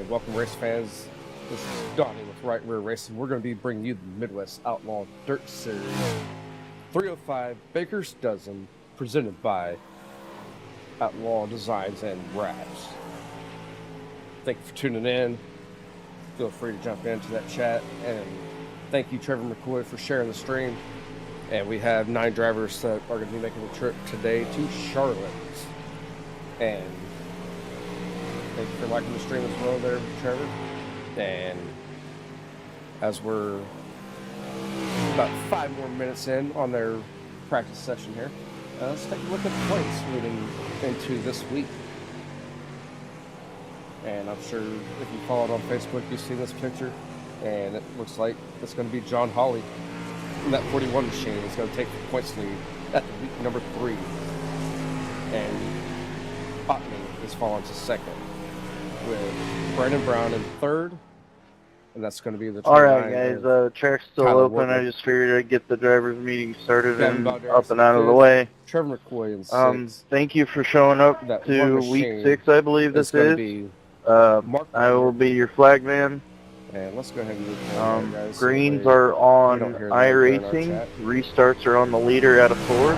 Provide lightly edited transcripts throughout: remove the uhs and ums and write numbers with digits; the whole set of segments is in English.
Welcome, race fans. This is Donnie with Right Rear Racing. We're going to be bringing you the Midwest Outlaw Dirt Series 305 Baker's Dozen, presented by Outlaw Designs and Wraps. Thank you for tuning in. Feel free to jump into that chat. And thank you, Trevor McCoy, for sharing the stream. And we have 9 drivers that are going to be making the trip today to Charlotte. And thank you for liking the stream as well there, Trevor. And as we're about 5 more minutes in on their practice session here, let's take a look at the points leading into this week. And I'm sure if you followed on Facebook, you've seen this picture. And it looks like it's going to be John Hawley in that 41 machine is going to take the points lead at the week number 3. And Otney is falling to second, with Brandon Brown in third, and that's going to be the. All right, guys. Track's still Tyler open. Woodman. I just figured I'd get the drivers' meeting started Kevin and Balderas up and out of the fifth, way. Trevor McCoy in 6th. Thank you for showing up That to one week machine 6, I believe this going to is. be Mark I will be your flag man. And let's go ahead and move on, guys. Greens So are on don't hear them during our iRacing. chat. Restarts are on the leader out of 4.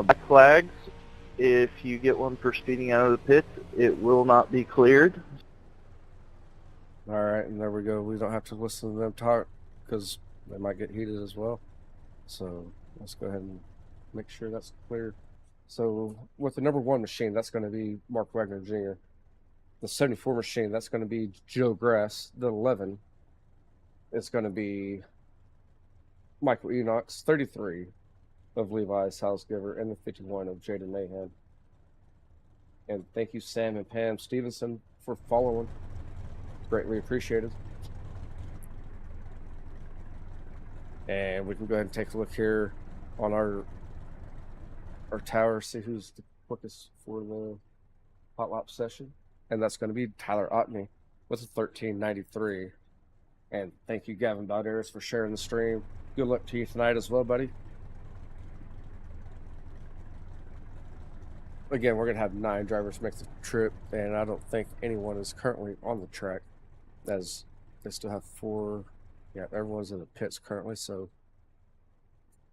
Black flags, if you get one for speeding out of the pit, it will not be cleared. All right, and there we go. We don't have to listen to them talk because they might get heated as well. So let's go ahead and make sure that's clear. So with the number 1 machine, that's going to be Mark Wagner Jr. The 74 machine, that's going to be Joe Grass. The 11 is going to be Michael Enox. 33 of Levi Salzgiver, and the 51 of Jaden Mahan. And thank you, Sam and Pam Stevenson, for following. Greatly appreciated. And we can go ahead and take a look here on our tower, see who's the quickest for the hot lap session. And that's going to be Tyler Otney with a 1393. And thank you, Gavin Balderas, for sharing the stream. Good luck to you tonight as well, buddy. Again, we're going to have 9 drivers make the trip, and I don't think anyone is currently on the track, as they still have 4. Yeah, everyone's in the pits currently, so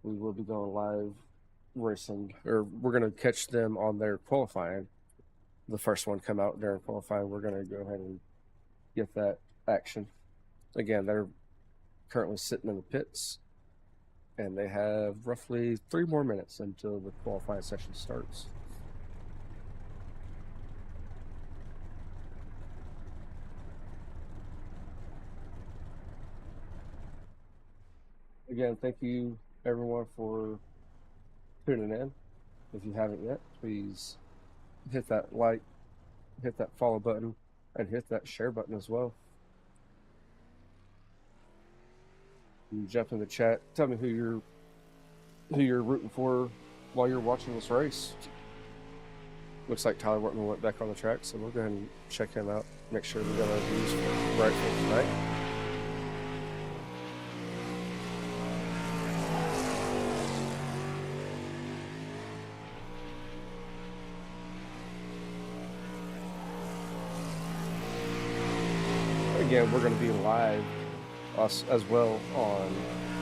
we will be going live racing, or we're going to catch them on their qualifying. The first one come out during qualifying, we're going to go ahead and get that action. Again, they're currently sitting in the pits, and they have roughly 3 more minutes until the qualifying session starts. Again, thank you everyone for tuning in. If you haven't yet, please hit that like, hit that follow button, and hit that share button as well. You jump in the chat. Tell me who you're rooting for while you're watching this race. Looks like Tyler Wortman went back on the track, so we'll go ahead and check him out. Make sure we got our views right for tonight. Again, we're going to be live us as well on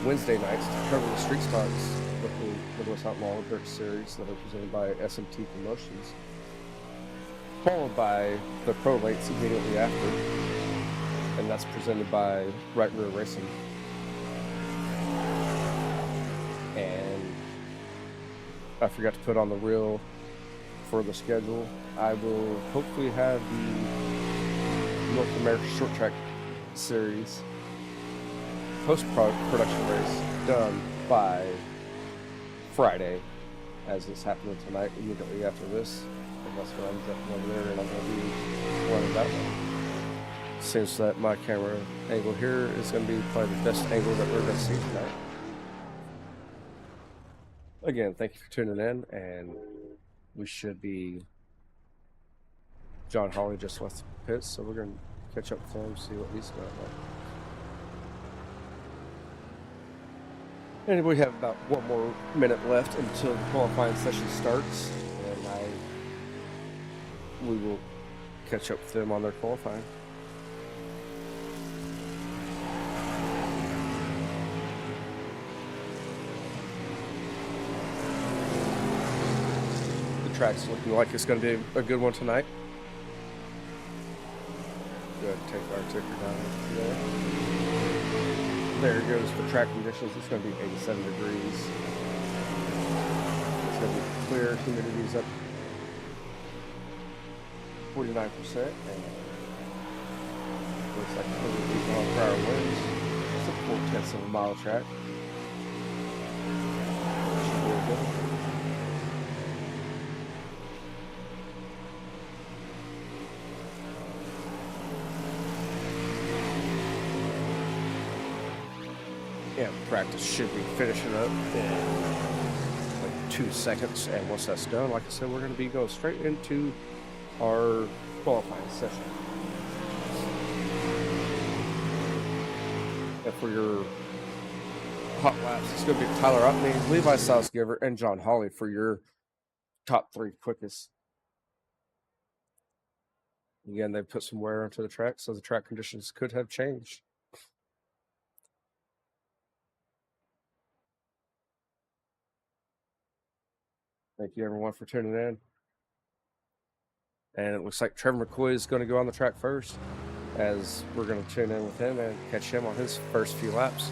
Wednesday nights to cover the street stocks with the Midwest Outlaw Dirt Series that are presented by SMT Promotions, followed by the Pro Lates immediately after, and that's presented by Right Rear Racing. And I forgot to put on the reel for the schedule. I will hopefully have the North America Short Track Series post-production race done by Friday, as it's happening tonight immediately after this. And that's what I'm jumping over there, and I'm going to be running that one. Seems that my camera angle here is going to be probably the best angle that we're going to see tonight. Again, thank you for tuning in, and we should be. John Hawley just left the pits, so we're going to catch up with him, see what he's got like. And we have about 1 more minute left until the qualifying session starts, and we will catch up with them on their qualifying. The track's looking like it's going to be a good one tonight. Go ahead and take our ticker down there. There goes the track conditions. It's going to be 87 degrees. It's going to be clear. Humidity's up 49%. And looks like 108 mile per hour winds. It's a 4/10 of a mile track. Should be good. Yeah, practice should be finishing up in like 2 seconds. And once that's done, like I said, we're going to be going straight into our qualifying session. And for your hot laps, it's going to be Tyler Otney, Levi Salzgiver, and John Hawley for your top 3 quickest. Again, they put some wear onto the track, so the track conditions could have changed. Thank you, everyone, for tuning in. And it looks like Trevor McCoy is going to go on the track first, as we're going to tune in with him and catch him on his first few laps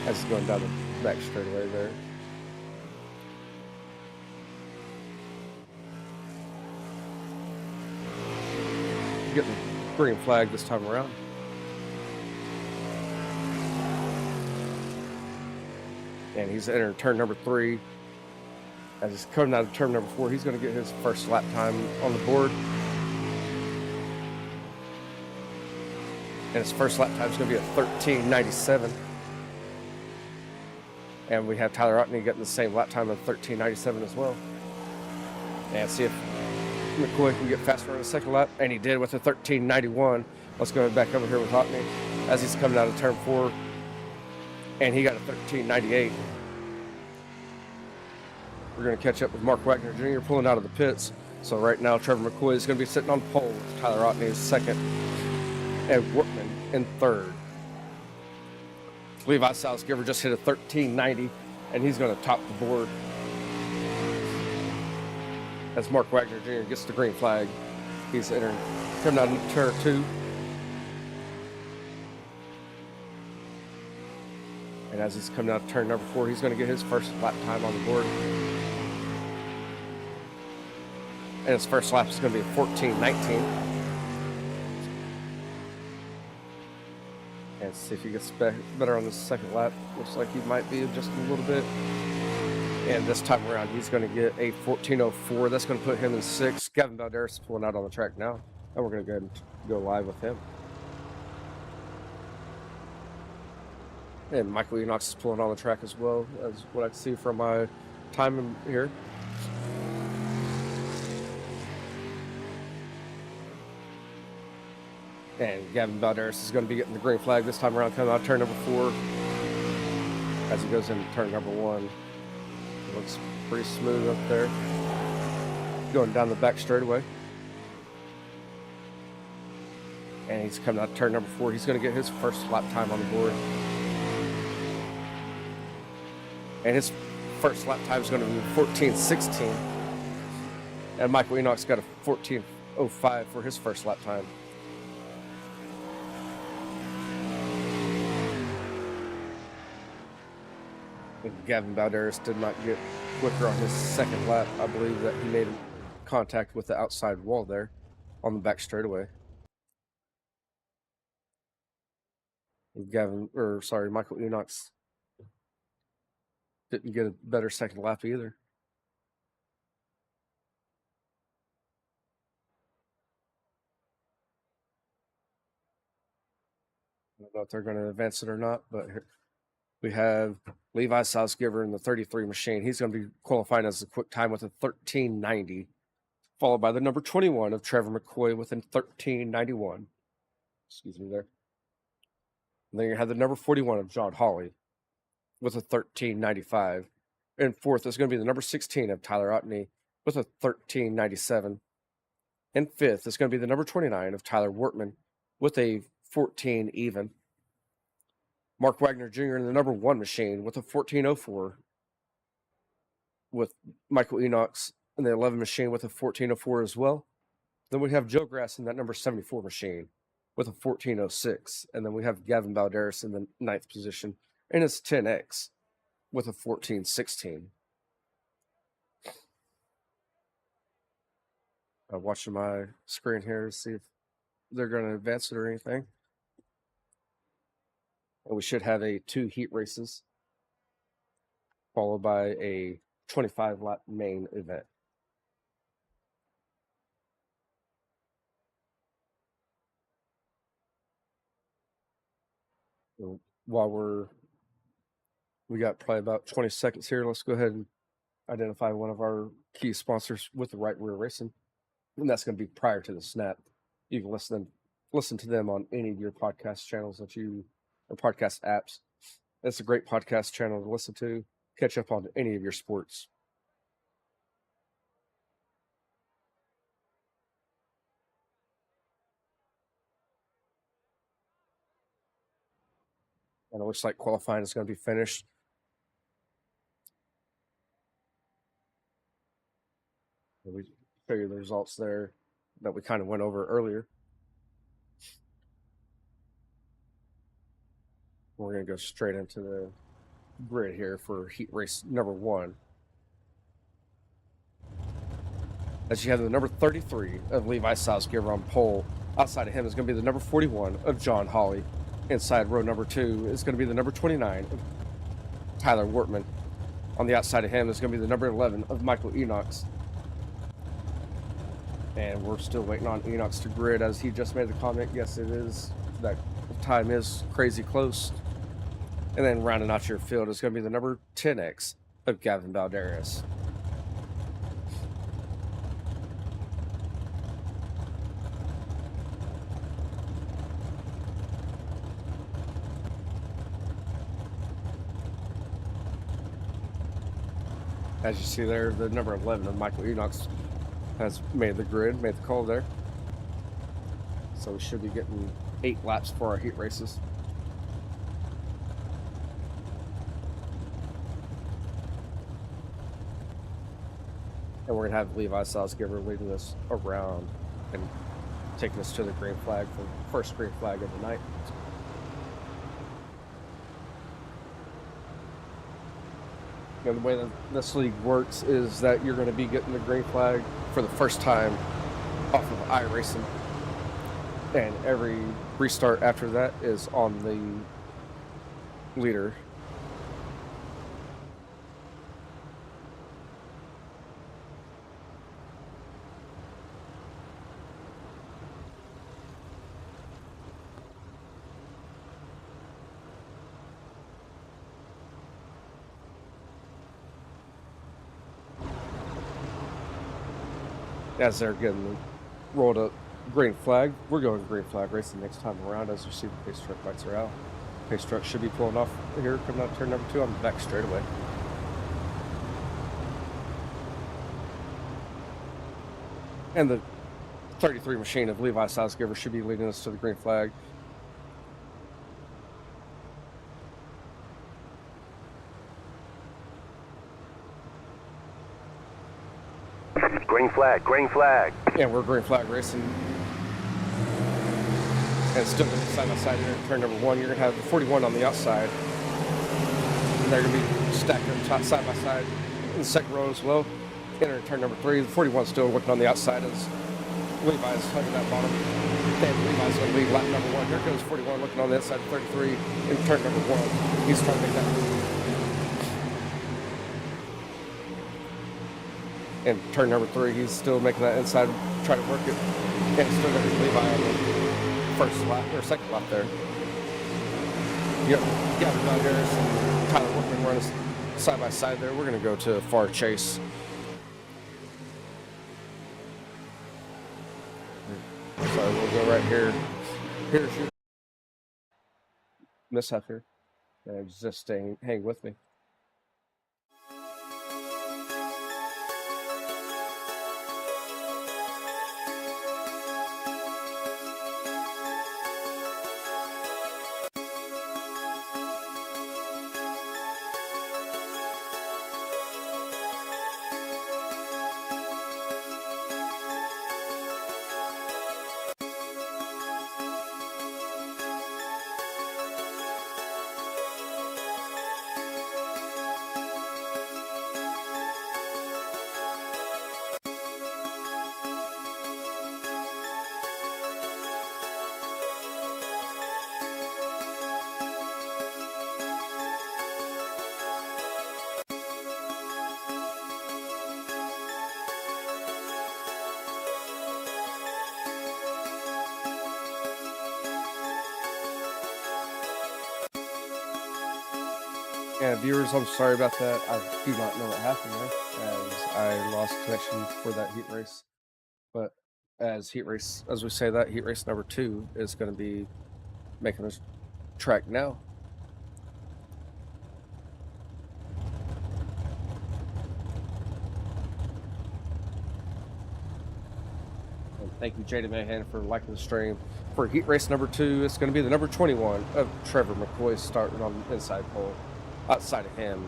as he's going down the back straightaway there. Getting the green flag this time around. And he's entering turn number 3. As he's coming out of turn number 4, he's going to get his first lap time on the board. And his first lap time is going to be a 13:97. And we have Tyler Otney getting the same lap time of 13:97 as well. And see if McCoy can get faster on the second lap. And he did with a 13:91. Let's go back over here with Otney as he's coming out of turn 4. And he got a 13:98. We're going to catch up with Mark Wagner Jr. pulling out of the pits. So right now, Trevor McCoy is going to be sitting on pole with Tyler Otney is second and Workman in third. Levi Salzgiver just hit a 13:90, and he's going to top the board as Mark Wagner Jr. gets the green flag. He's entering, coming out of turn 2. And as he's coming out of turn number 4, he's going to get his first lap time on the board. And his first lap is going to be a 14:19. And see if he gets better on the second lap. Looks like he might be just a little bit. And this time around, he's going to get a 14:04. That's going to put him in 6th. Gavin Balderas is pulling out on the track now. And we're going to go ahead and go live with him. And Michael Enox is pulling on the track as well, as what I can see from my time here. And Gavin Balderas is going to be getting the green flag this time around, coming out of turn number 4 as he goes into turn number 1. It looks pretty smooth up there. Going down the back straightaway. And he's coming out of turn number 4. He's going to get his first lap time on the board. And his first lap time is going to be 14:16. And Michael Enox got a 14:05 for his first lap time. And Gavin Balderas did not get quicker on his second lap. I believe that he made contact with the outside wall there on the back straightaway. And Michael Enox didn't get a better second lap either. I don't know if they're going to advance it or not, but here we have Levi Salzgiver in the 33 machine. He's going to be qualifying as a quick time with a 13:90, followed by the number 21 of Trevor McCoy with a 13:91. Excuse me there. And then you have the number 41 of John Hawley with a 13:95. And fourth is going to be the number 16 of Tyler Otney with a 13:97. And fifth is going to be the number 29 of Tyler Wortman with a 14 even. Mark Wagner Jr. in the number 1 machine with a 14.04, with Michael Enox in the 11 machine with a 14.04 as well. Then we have Joe Grass in that number 74 machine with a 14.06. And then we have Gavin Balderas in the 9th position in his 10X with a 14.16. Watching my screen here to see if they're going to advance it or anything. And we should have 2 heat races followed by a 25-lap main event. So while we got probably about 20 seconds here, let's go ahead and identify one of our key sponsors with the Right Rear Racing. And that's going to be prior to the snap. You can listen to them on any of your podcast channels or podcast apps. It's a great podcast channel to listen to, catch up on any of your sports. And it looks like qualifying is going to be finished. And we show you the results there that we kind of went over earlier. We're going to go straight into the grid here for heat race number 1. As you have the number 33 of Levi Salzgiver on pole. Outside of him is going to be the number 41 of John Hawley. Inside row number 2 is going to be the number 29 of Tyler Wortman. On the outside of him is going to be the number 11 of Michael Enox. And we're still waiting on Enox to grid as he just made the comment. Yes, it is. That time is crazy close. And then rounding out your field is going to be the number 10X of Gavin Balderas. As you see there, the number 11 of Michael Enox has made the grid, made the call there. So we should be getting 8 laps for our heat races. And we're going to have Levi Salzgiver leading us around and taking us to the green flag for the first green flag of the night. And the way that this league works is that you're going to be getting the green flag for the first time off of iRacing. And every restart after that is on the leader. As they're getting rolled up green flag, we're going green flag racing next time around. As you see, the pace truck lights are out. Pace truck should be pulling off here, coming out turn number 2 on the back straightaway. And the 33 machine of Levi Salzgiver should be leading us to the green flag. Green flag, green flag. And we're green flag racing. And still going to be side by side here. Turn number 1, you're going to have the 41 on the outside. And they're going to be stacked up side by side in the second row as well. Enter turn number 3. The 41 still working on the outside as Levi's hugging that bottom. And Levi's going to lead lap number 1. Here goes 41 looking on the outside of 33 in turn number 1. He's trying to make that move. And turn number 3, he's still making that inside, trying to work it. And it's still going to be Levi on the first lap, or second lap there. Yep, Gavin Balderas and Tyler Workman running side by side there. We're going to go to far chase. So we'll go right here. Here's your mishap here. And just hang with me. And viewers, I'm sorry about that. I do not know what happened there, as I lost connection for that heat race. But as we say that, heat race number 2 is going to be making a track now. And thank you, Jaden Mahan, for liking the stream. For heat race number 2, it's going to be the number 21 of Trevor McCoy starting on the inside pole. Outside of him,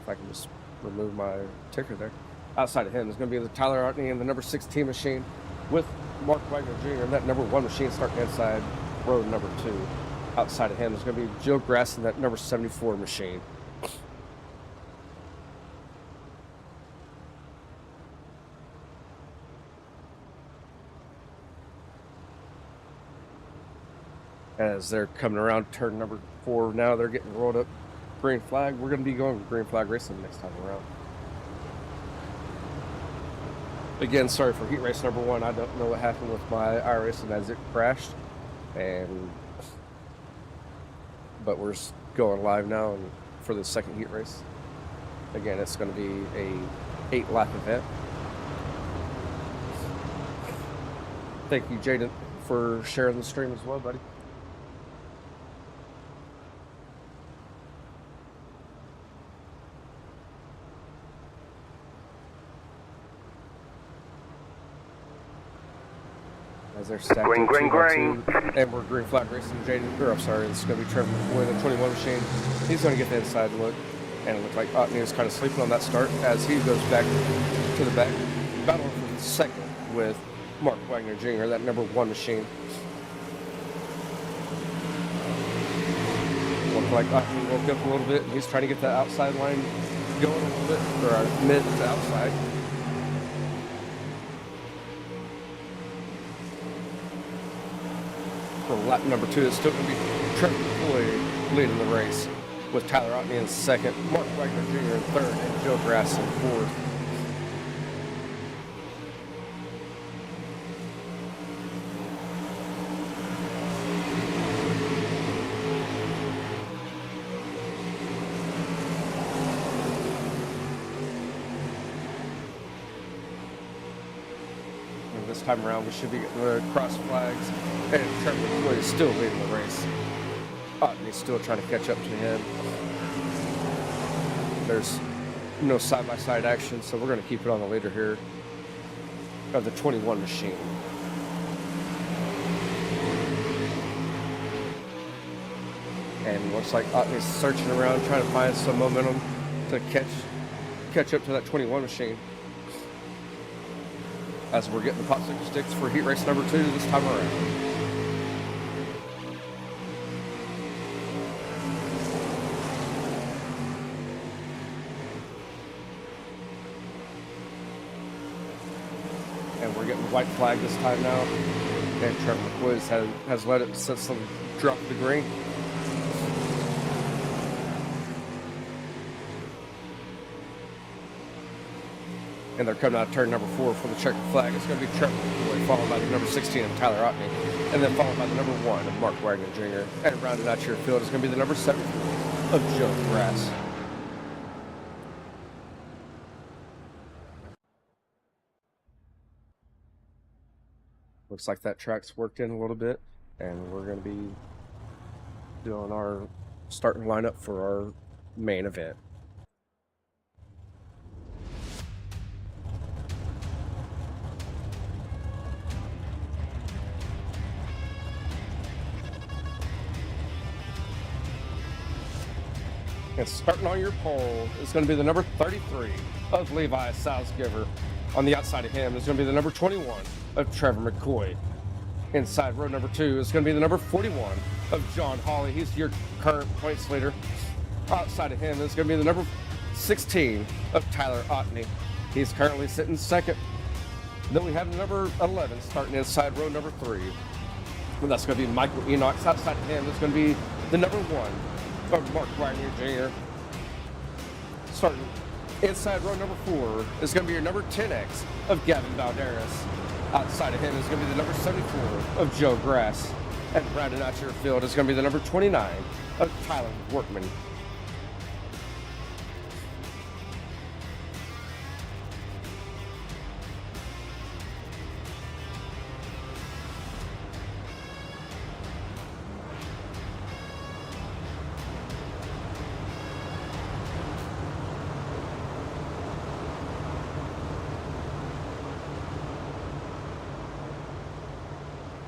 if I can just remove my ticker there, outside of him is going to be the Tyler Otney and the number 16 machine with Mark Wagner Jr. and that number 1 machine starting inside road number 2. Outside of him is going to be Joe Grass and that number 74 machine. As they're coming around turn number 4 now, they're getting rolled up. Green flag. We're going to be going with green flag racing next time around. Again, sorry for heat race number 1. I don't know what happened with my iRacing as it crashed, but we're going live now and for the second heat race. Again, it's going to be a 8-lap event. Thank you, Jaden, for sharing the stream as well, buddy. As they're stacked Green, up green, 2 by green. 2. And we're green flag racing Jaden, or I'm sorry, it's going to be Trevor McCoy, the 21 machine. He's going to get the inside look, and it looks like Otney is kind of sleeping on that start as he goes back to the back, battling for the second with Mark Wagner Jr., that number 1 machine. Looks like Otney woke up a little bit, and he's trying to get that outside line going a little bit, or mid to outside. For lap number 2, it's still going to be Trevor McCoy leading the race, with Tyler Otney in second, Mark Wagner Jr. in third, and Joe Grass in fourth. And this time around, we should be getting the cross flags. And Trevor McCoy is still leading the race. Otney's still trying to catch up to him. There's no side-by-side action, so we're going to keep it on the leader here of the 21 machine. And looks like Otney's searching around, trying to find some momentum to catch up to that 21 machine. As we're getting the popsicle sticks for heat race number 2 this time around. And we're getting white flag this time now. And Trevor McCoy has let it since them drop the green. And they're coming out of turn number 4 for the checkered flag. It's going to be Trevor McCoy, followed by the number 16 of Tyler Otney, and then followed by the number 1 of Mark Wagner Jr. And rounded out your field is going to be the number 7 of Joe Grass. Looks like that track's worked in a little bit, and we're going to be doing our starting lineup for our main event. And starting on your pole is going to be the number 33 of Levi Salzgiver. On the outside of him is going to be the number 21 of Trevor McCoy. Inside row number 2 is going to be the number 41 of John Hawley. He's your current points leader. Outside of him is going to be the number 16 of Tyler Otney. He's currently sitting second. Then we have the number 11 starting inside row number 3. And that's going to be Michael Enoch. Outside of him is going to be the number 1 of Mark Wagner Jr. Starting inside row number 4 is going to be your number 10X of Gavin Valderas. Outside of him is going to be the number 74 of Joe Grass. And rounding out your field is going to be the number 29 of Tyler Workman.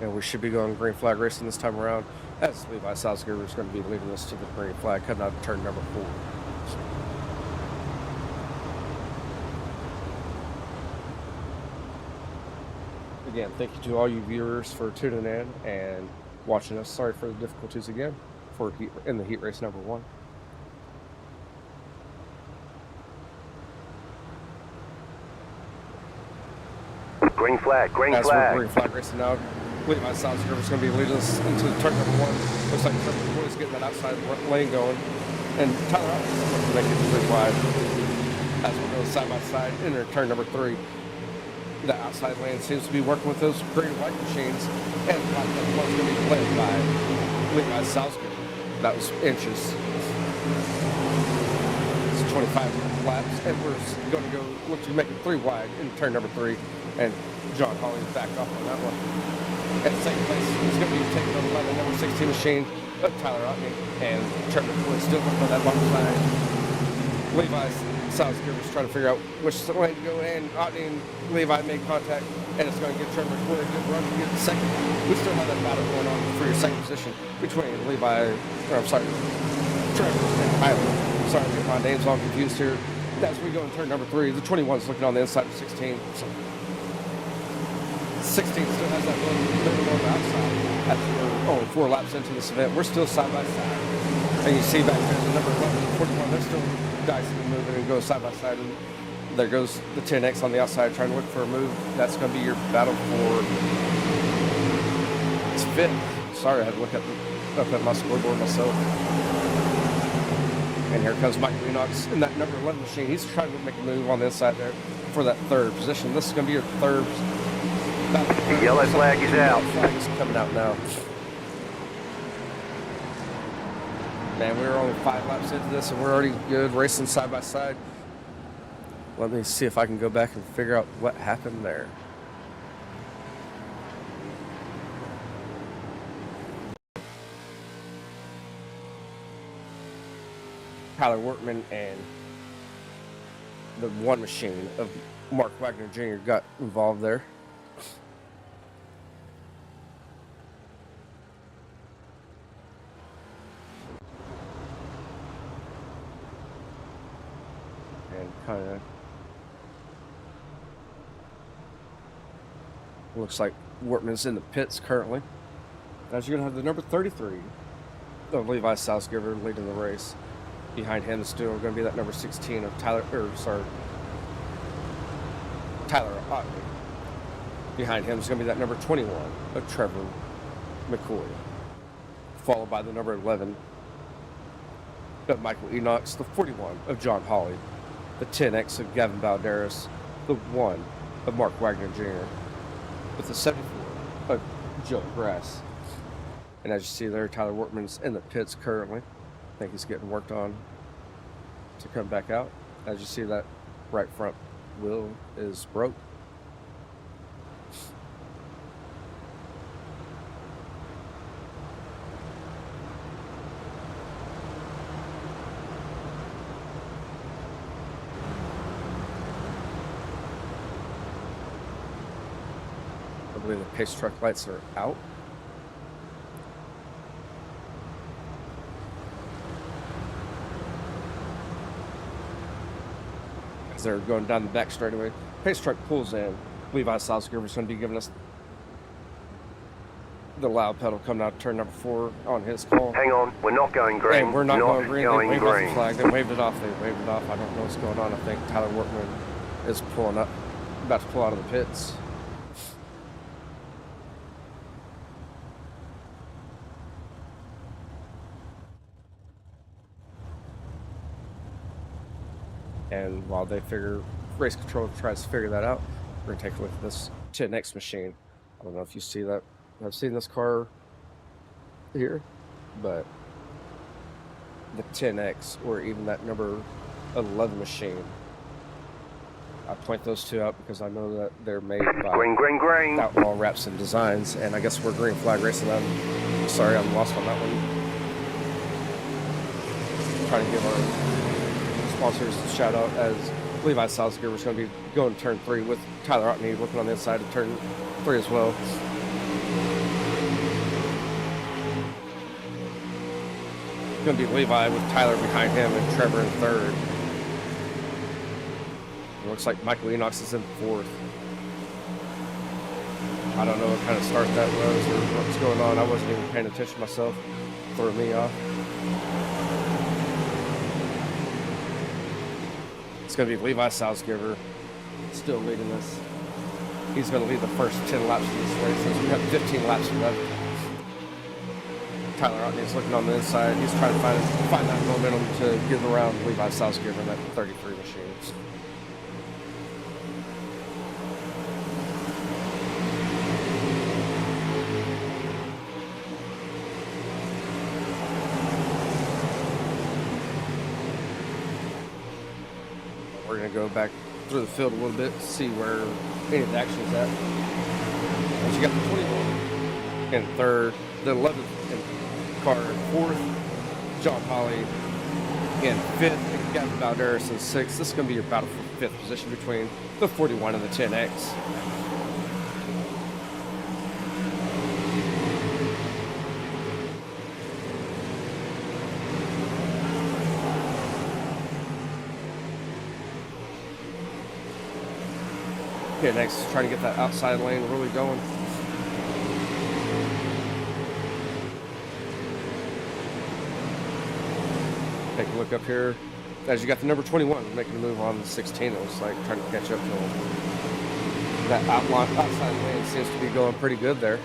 And we should be going green flag racing this time around, as Levi Salzgiver is going to be leading us to the green flag coming out of turn number 4. Again, thank you to all you viewers for tuning in and watching us. Sorry for the difficulties again in the heat race number 1. Green flag, green As flag. we're green flag racing now, Levi Salzgiver is going to be leading us into turn number 1. Looks like turn number 4 is getting that outside lane going. And Tyler Rock is going to make it pretty wide as we're going side by side into turn number 3. The outside lane seems to be working with those green and white machines, and like that one's going to be led by Levi Salzgiver. That was inches. It's 25 laps, and we're going to go look to make it 3 wide in turn number 3, and John Hawley backed off on that one. At the second place, he's going to be taken over by the number 16 machine of Tyler Otney, and Trevor Floyd still looking on that bottom side. Levi Salzgiver is trying to figure out which lane to go in. Otney and Levi make contact, and it's going to give Trevor Floyd a good run to get the second. We still have that battle going on for your second position between Trevor and Tyler. Sorry to get my names all confused here. As we go in turn number 3, the 21 is looking on the inside of 16. So 16 still has that little on the outside. As we're only 4 laps into this event, we're still side by side. And you see back there the number 11 and 41, they're still dicing and moving and go side by side. And there goes the 10X on the outside trying to look for a move. That's going to be your battle for it's 5th. Sorry, I had to look at my scoreboard myself. And here comes Michael Enox in that number 11 machine. He's trying to make a move on the inside there for that 3rd position. This is going to be your 3rd battle. The yellow flag is out. The flag is coming out now. Man, we're only 5 laps into this, and we're already good racing side by side. Let me see if I can go back and figure out what happened there. Tyler Wortman and the 1 machine of Mark Wagner Jr. got involved there. And kind of looks like Wortman's in the pits currently. As you're going to have the number 33 of Levi Salzgiver leading the race. Behind him is still going to be that number 16 of Tyler Otney. Behind him is going to be that number 21 of Trevor McCoy. Followed by the number 11 of Michael Enox, the 41 of John Hawley, the 10X of Gavin Balderas, the 1 of Mark Wagner Jr., with the 74 of Joe Grass. And as you see there, Tyler Wortman's in the pits currently. I think he's getting worked on to come back out. As you see, that right front wheel is broke. I believe the pace truck lights are out. As they're going down the back straightaway, pace truck pulls in. Levi Salzgiver is going to be giving us the loud pedal coming out of turn number 4 on his call. Hang on, we're not going green. And we're not going green. They waved off the green. flag. They waved it off. They waved it off. I don't know what's going on. I think Tyler Wortman is pulling up, about to pull out of the pits. And while they figure, race control tries to figure that out, we're going to take a look at this 10X machine. I don't know if you see that. I've seen this car here, but the 10X or even that number 11 machine, I point those two out because I know that they're made by Green. Outlaw Wraps and Designs, and I guess we're green flag racing them. Sorry, I'm lost on that one. Trying to give our sponsors a shout out as Levi Salzgiver is going to be going to turn 3 with Tyler Otney looking on the inside of turn 3 as well. going to be Levi with Tyler behind him and Trevor in third. It looks like Michael Enox is in fourth. I don't know what kind of start that was or what's going on. I wasn't even paying attention myself. Threw me off. It's going to be Levi Salzgiver still leading this. He's going to lead the first 10 laps of this race since we have 15 laps left. Tyler Otney's looking on the inside. He's trying to find that momentum to get around Levi Salzgiver in that 33 machine. We're going to go back through the field a little bit to see where any of the action is at. And you got the 21 in third, the 11th in car in fourth, John Holly in fifth, and Gavin Balderas in sixth. This is going to be your battle for fifth position between the 41 and the 10X. Okay, next, trying to get that outside lane really going. Take a look up here. As you got the number 21 making a move on the 16, it looks like trying to catch up to him. That outside lane seems to be going pretty good there.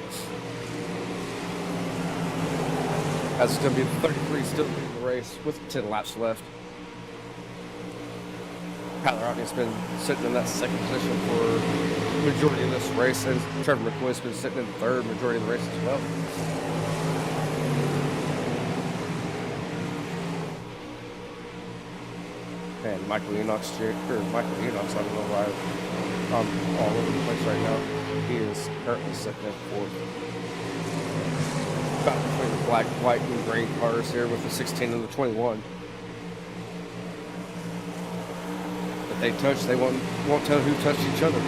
As it's going to be the 33 still leading the race with 10 laps left. Tyler Otney's been sitting in that second position for the majority of this race, and Trevor McCoy's been sitting in third majority of the race as well. And Michael Enox, I don't know why I'm all over the place right now. He is currently sitting in fourth. About between the black, white, and green cars here with the 16 and the 21. They touch, they won't tell who touched each other.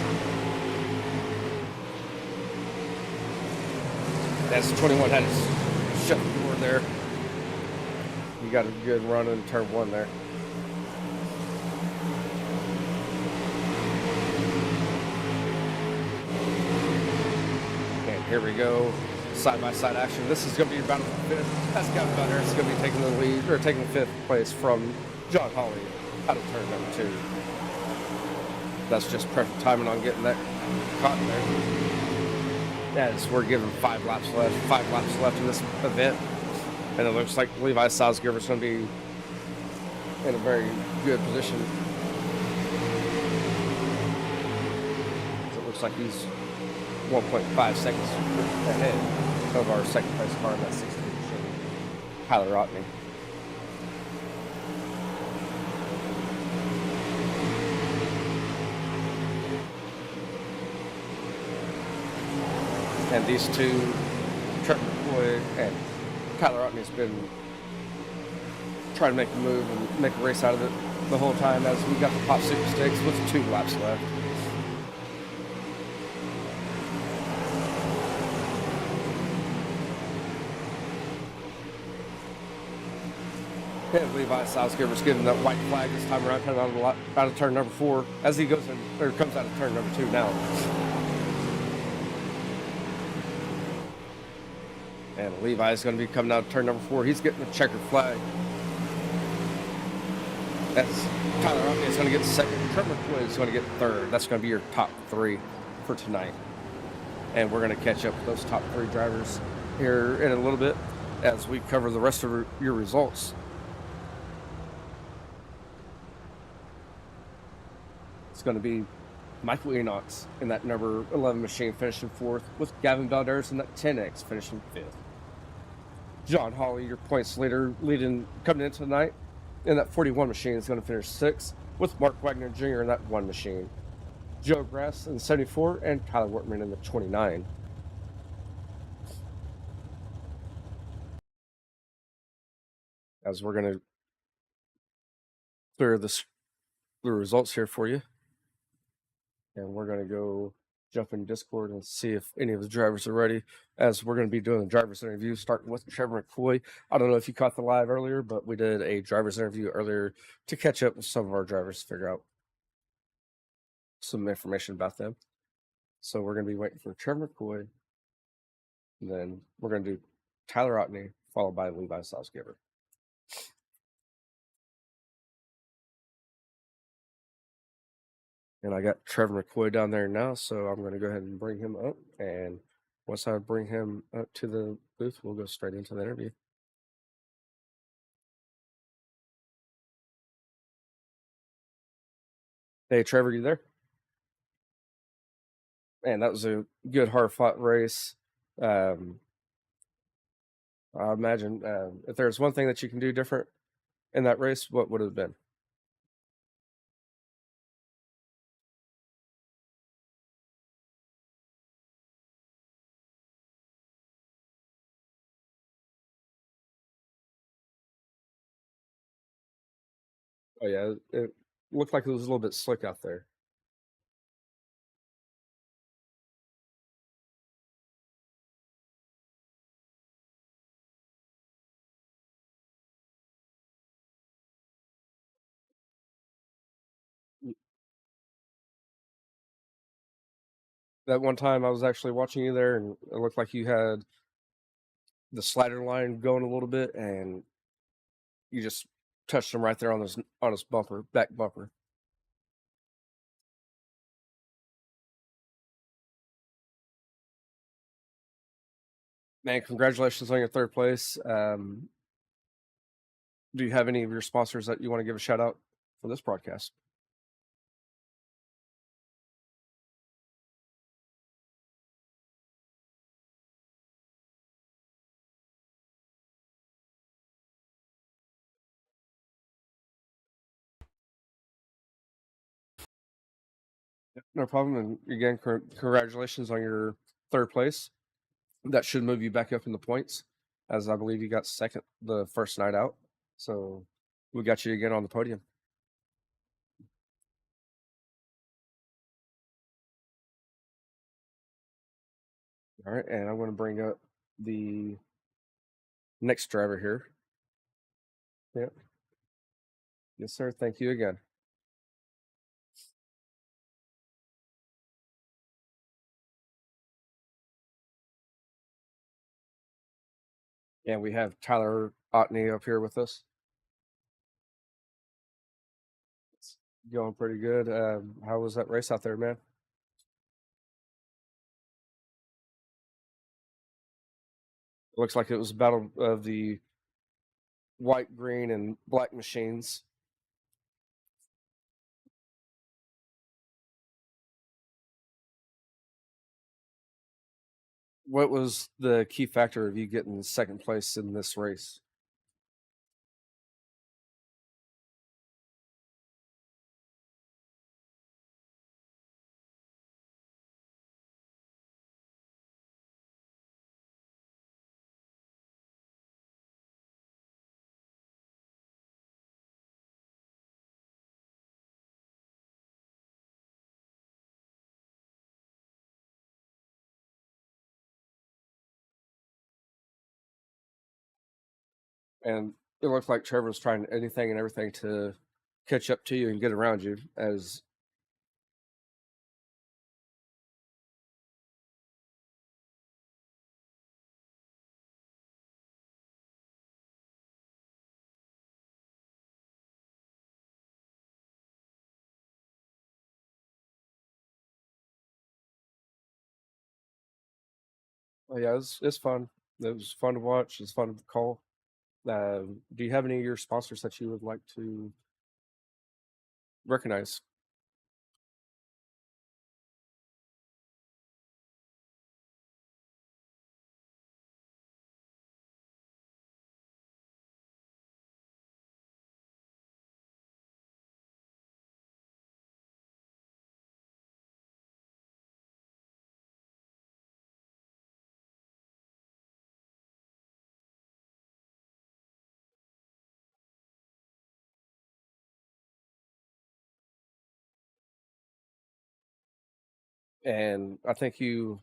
That's 21 had to shut the door there. You got a good run in turn one there. And here we go. Side-by-side action. This is going to be your battle for fifth. That's Gavin Balderas. It's going to be taking the lead, or taking fifth place from John Holly out of turn number 2. That's just perfect timing on getting that caught in there. As we're given 5 laps left in this event. And it looks like Levi Salzgiver is going to be in a very good position. So it looks like he's 1.5 seconds ahead of our second place car in that 16 machine, Tyler Otney. And these two, Trevor McCoy and Tyler Otney, has been trying to make a move and make a race out of it the whole time as we got the Pop Super Stakes with 2 laps left. And Levi Salzgiver's giving that white flag this time around, coming out of turn number 4 as he goes in, or comes out of turn number 2 now. And Levi's going to be coming out of turn number 4. He's getting the checkered flag. That's Tyler Otney is going to get second. Trevor McCoy is going to get third. That's going to be your top 3 for tonight. And we're going to catch up with those top 3 drivers here in a little bit as we cover the rest of your results. It's going to be Michael Enox in that number 11 machine finishing 4th, with Gavin Balderas in that 10X finishing 5th. John Holly, your points leader, coming into tonight in that 41 machine, is going to finish 6th, with Mark Wagner Jr. in that 1 machine. Joe Grass in 74 and Tyler Wortman in the 29. As we're going to clear the results here for you. And we're going to go jump in Discord and see if any of the drivers are ready, as we're going to be doing the driver's interview starting with Trevor McCoy. I don't know if you caught the live earlier, but we did a driver's interview earlier to catch up with some of our drivers to figure out some information about them. So we're going to be waiting for Trevor McCoy, and then we're going to do Tyler Otney, followed by Levi Salzgiver. And I got Trevor McCoy down there now, so I'm going to go ahead and bring him up. And once I bring him up to the booth, we'll go straight into the interview. Hey, Trevor, you there? Man, that was a good, hard-fought race. I imagine if there's one thing that you can do different in that race, what would it have been? Oh yeah, it looked like it was a little bit slick out there. That one time I was actually watching you there, and it looked like you had the slider line going a little bit, and you just touched him right there on his bumper, back bumper. Man, congratulations on your third place. Do you have any of your sponsors that you want to give a shout out for this broadcast? No problem. And again, congratulations on your third place. That should move you back up in the points, as I believe you got second the first night out. So we got you again on the podium. All right, and I'm going to bring up the next driver here. Yep. Yes, sir. Thank you again. And we have Tyler Otney up here with us. It's going pretty good. How was that race out there, man? It looks like it was a battle of the white, green, and black machines. What was the key factor of you getting second place in this race? And it looked like Trevor was trying anything and everything to catch up to you and get around you. As oh yeah, it's fun. It was fun to watch. It's fun to call. Do you have any of your sponsors that you would like to recognize? And I think you,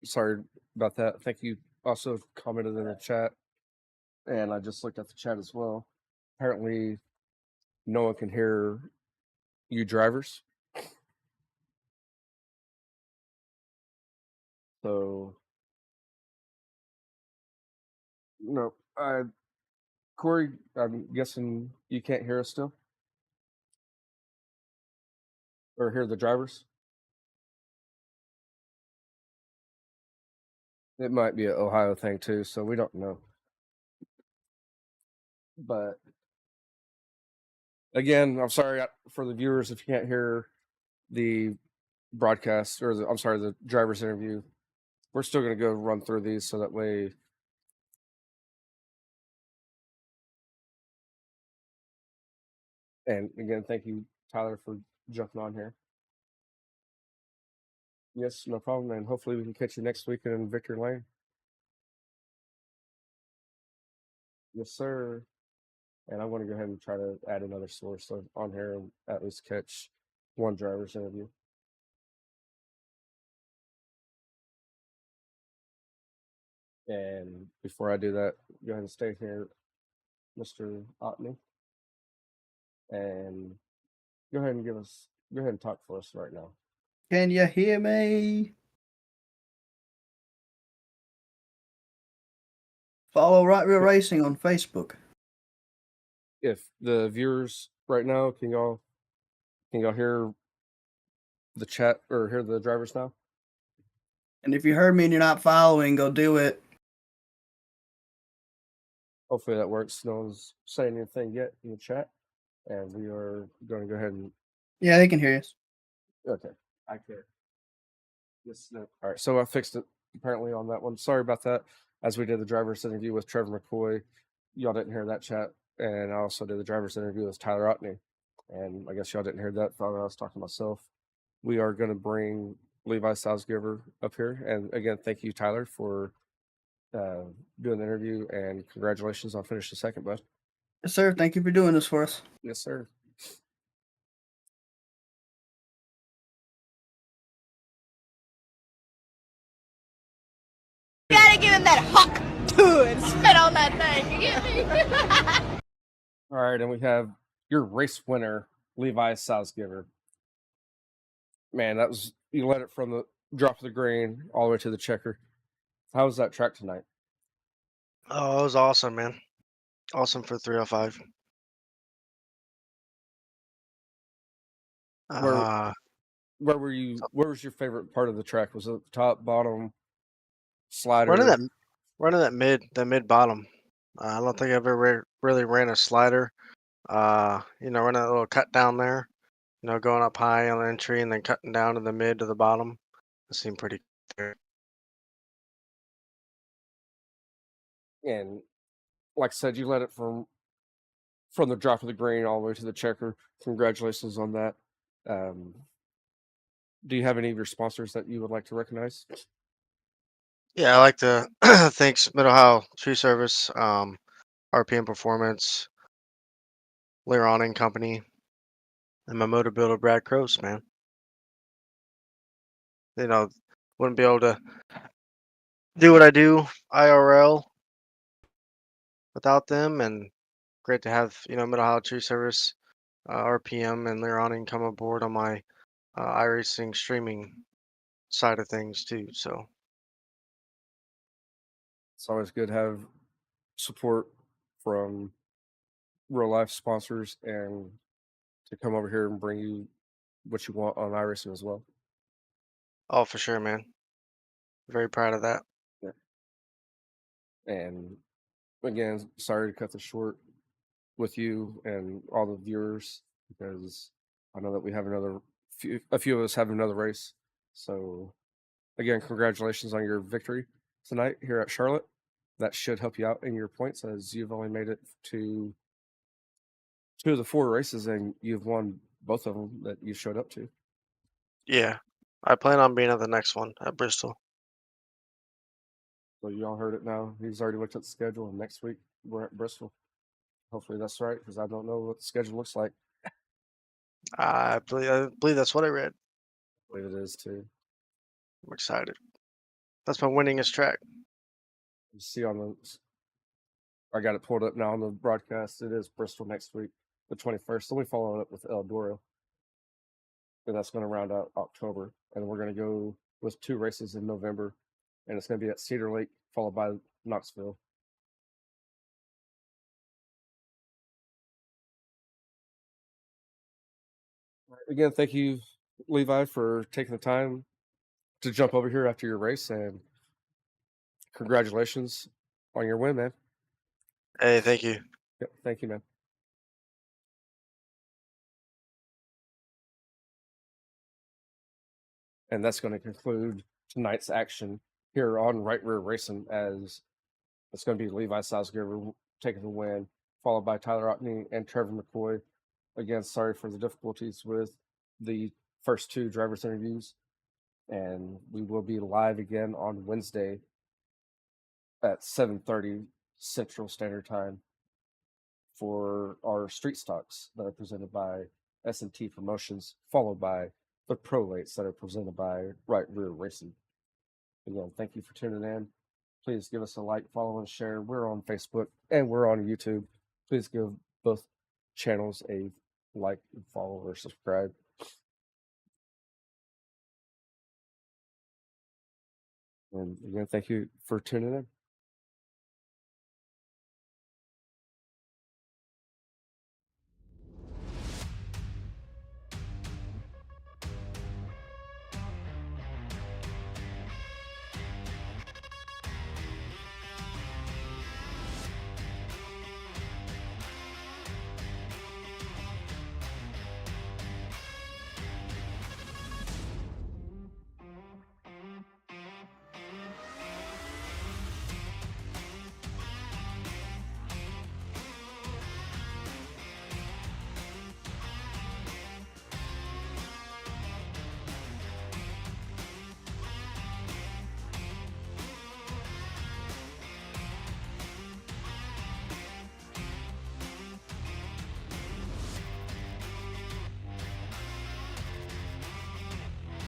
sorry about that. I think you also commented in the chat, and I just looked at the chat as well. Apparently, no one can hear you drivers. So, no, Corey, I'm guessing you can't hear us still, or hear the drivers. It might be an Ohio thing too, so we don't know. But again, I'm sorry for the viewers if you can't hear the broadcast or the driver's interview. We're still going to go run through these so that way. And again, thank you, Tyler, for jumping on here. Yes, no problem. And hopefully we can catch you next week in Victory Lane. Yes, sir. And I'm going to go ahead and try to add another source on here and at least catch one driver's interview. And before I do that, go ahead and stay here, Mr. Otney. And go ahead and talk for us right now. Can you hear me? Follow Right Real Racing on Facebook. If the viewers right now, can y'all hear the chat or hear the drivers now? And if you heard me and you're not following, go do it. Hopefully that works. No one's saying anything yet in the chat. And we are going to go ahead and... Yeah, they can hear us. Okay. I can. Yes. No. All right. So I fixed it apparently on that one. Sorry about that. As we did the driver's interview with Trevor McCoy, y'all didn't hear that chat. And I also did the driver's interview with Tyler Otney. And I guess y'all didn't hear that. Thought I was talking to myself. We are going to bring Levi Salzgiver up here. And again, thank you, Tyler, for doing the interview. And congratulations on finishing second, bud. Yes, sir. Thank you for doing this for us. Yes, sir. You gotta give him that huck too and spit on that thing. You get me? All right, and we have your race winner, Levi Salzgiver. Man, you led it from the drop of the green all the way to the checker. How was that track tonight? Oh, it was awesome, man. Awesome for 305. Where were you? Where was your favorite part of the track? Was it top, bottom, slider? Running that mid bottom. I don't think I've ever really ran a slider. Running that little cut down there. Going up high on the entry and then cutting down to the mid to the bottom. It seemed pretty good. And like I said, you led it from the drop of the green all the way to the checker. Congratulations on that. Do you have any of your sponsors that you would like to recognize? Yeah, I like to thanks Mid Ohio Tree Service, RPM Performance, Lear Awning Company, and my motor builder Brad Croce, man. Wouldn't be able to do what I do IRL without them, and great to have Mid Ohio Tree Service, RPM, and Lear Awning come aboard on my iRacing streaming side of things too. So it's always good to have support from real life sponsors and to come over here and bring you what you want on iRacing as well. Oh, for sure, man. Very proud of that. Yeah. And again, sorry to cut this short with you and all the viewers because I know that we have a few of us have another race. So again, congratulations on your victory tonight here at Charlotte. That should help you out in your points as you've only made it to 2 of the 4 races and you've won both of them that you showed up to. Yeah, I plan on being at the next one at Bristol. So you all heard it now. He's already looked at the schedule, and next week we're at Bristol. Hopefully that's right, because I don't know what the schedule looks like. I believe that's what I read. I believe it is too. I'm excited. That's my winningest track. You see on the, I got it pulled up now on the broadcast. It is Bristol next week, the 21st. Then we follow it up with Eldora, and that's going to round out October. And we're going to go with 2 races in November, and it's going to be at Cedar Lake, followed by Knoxville. Again, thank you, Levi, for taking the time to jump over here after your race, and congratulations on your win, man. Hey, thank you. Yep, thank you, man. And that's going to conclude tonight's action here on Right Rear Racing, as it's going to be Levi Salzgiver taking the win, followed by Tyler Ockney and Trevor McCoy. Again, sorry for the difficulties with the first 2 drivers' interviews. And we will be live again on Wednesday at 7:30 Central Standard Time for our street stocks that are presented by S&T Promotions, followed by the prolates that are presented by Right Rear Racing. Again, thank you for tuning in. Please give us a like, follow, and share. We're on Facebook and we're on YouTube. Please give both channels a like, follow, or subscribe. And again, thank you for tuning in.